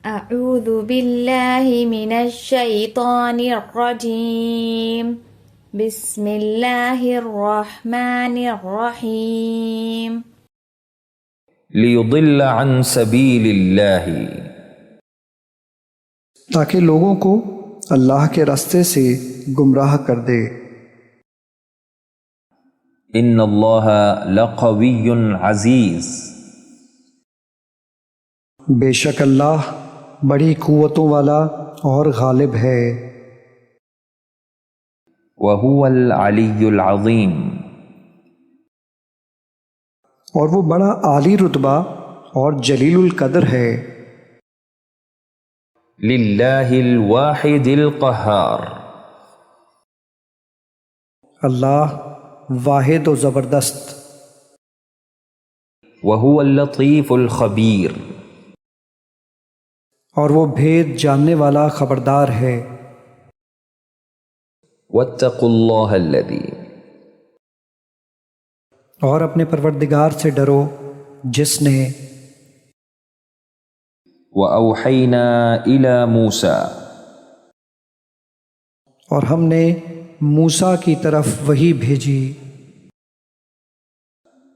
أعوذ بالله من الشيطان الرجيم بسم الله الرحمن الرحيم ليضل عن سبيل اللہ، تاکہ لوگوں کو اللہ کے راستے سے گمراہ کر دے۔ ان اللہ لقوی عزیز، بے شک اللہ بڑی قوتوں والا اور غالب ہے۔ وہو العلی العظیم، اور وہ بڑا عالی رتبہ اور جلیل القدر ہے۔ للہ الواحد القہار، اللہ واحد و زبردست۔ وہو اللطیف الخبیر، اور وہ بھید جاننے والا خبردار ہے۔ واتقوا اللہ الذی، اور اپنے پروردگار سے ڈرو جس نے وأوحینا الی موسیٰ، اور ہم نے موسیٰ کی طرف وحی بھیجی۔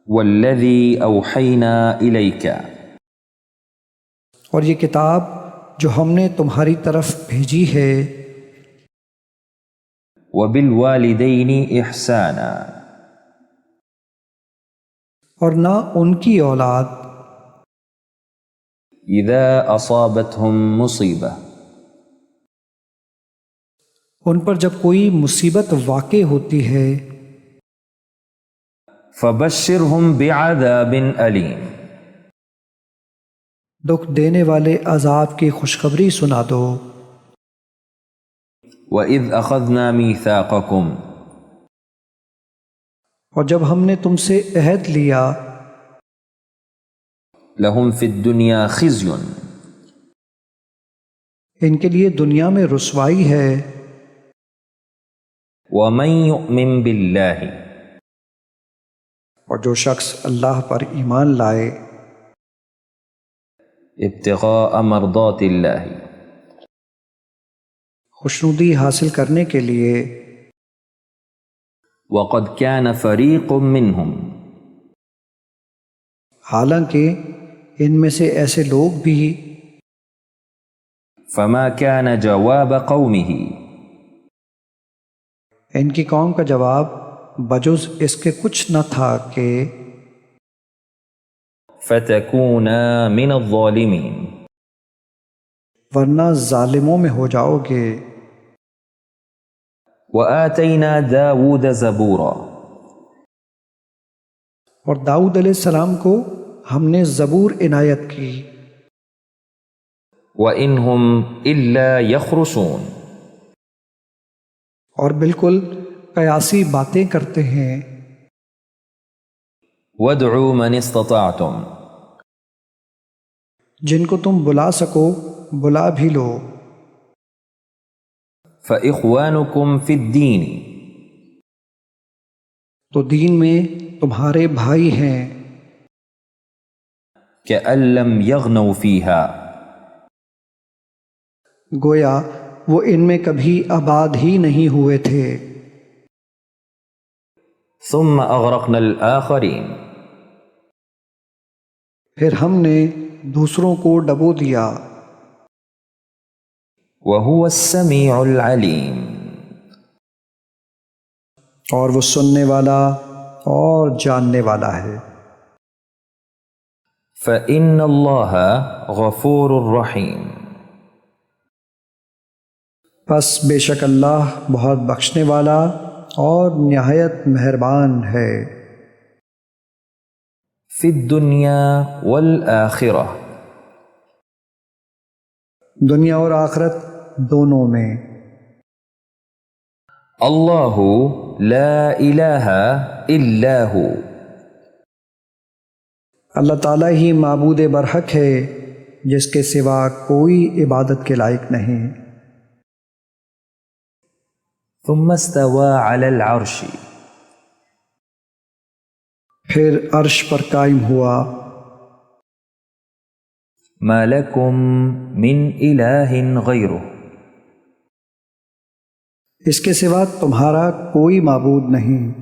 والذی اوحینا الیک، اور یہ کتاب جو ہم نے تمہاری طرف بھیجی ہے۔ وبالوالدین احسانا، اور نہ ان کی اولاد اذا اصابتہم مصیبہ، ان پر جب کوئی مصیبت واقع ہوتی ہے۔ فبشرہم بعذاب علیم، دکھ دینے والے عذاب کی خوشخبری سنا دو۔ وَإِذْ أَخَذْنَا مِيثَاقَكُمْ، اور جب ہم نے تم سے عہد لیا، لَهُمْ فِي الدُّنْيَا خِزْيٌ، ان کے لیے دنیا میں رسوائی ہے۔ وَمَنْ يُؤْمِنْ بِاللَّهِ، اور جو شخص اللہ پر ایمان لائے، ابتغاء مرضات اللہ، خوشنودی حاصل کرنے کے لیے۔ وَقَدْ كَانَ فَرِيقٌ مِّنْهُمْ، حالانکہ ان میں سے ایسے لوگ بھی فَمَا كَانَ جَوَابَ قَوْمِهِ، ان کی قوم کا جواب بجز اس کے کچھ نہ تھا کہ فَتَكُونَا مِنَ الظَّالِمِينَ، ورنہ ظالموں میں ہو جاؤ گے۔ وَآتَيْنَا دَاوُودَ زَبُورًا، اور داؤد علیہ السلام کو ہم نے زبور عنایت کی۔ وَإِنْهُمْ إِلَّا يَخْرُصُونَ، اور بالکل قیاسی باتیں کرتے ہیں۔ وَادْعُوا مَنِ اسْتَطَعْتُمْ، جن کو تم بلا سکو بلا بھی لو۔ فَإِخْوَانُكُمْ فِي الدِّينِ، تو دین میں تمہارے بھائی ہیں۔ كَأَن لَّمْ يَغْنَوْا فِيهَا، گویا وہ ان میں کبھی آباد ہی نہیں ہوئے تھے۔ ثُمَّ أَغْرَقْنَا الْآخَرِينَ، پھر ہم نے دوسروں کو ڈبو دیا۔ وَهُوَ السَّمِيعُ الْعَلِيمُ، اور وہ سننے والا اور جاننے والا ہے۔ فَإِنَّ اللَّهَ غَفُورٌ رَّحِيمٌ، پس بے شک اللہ بہت بخشنے والا اور نہایت مہربان ہے۔ فِي الدُّنْيَا وَالْآخِرَةِ، دنیا اور آخرت دونوں میں۔ اللہ لا الہ الا ہو، اللہ تعالیٰ ہی معبود برحق ہے جس کے سوا کوئی عبادت کے لائق نہیں۔ ثم استوى على العرش، پھر عرش پر قائم ہوا۔ ما لكم من إله غيره اس کے سوا تمہارا کوئی معبود نہیں۔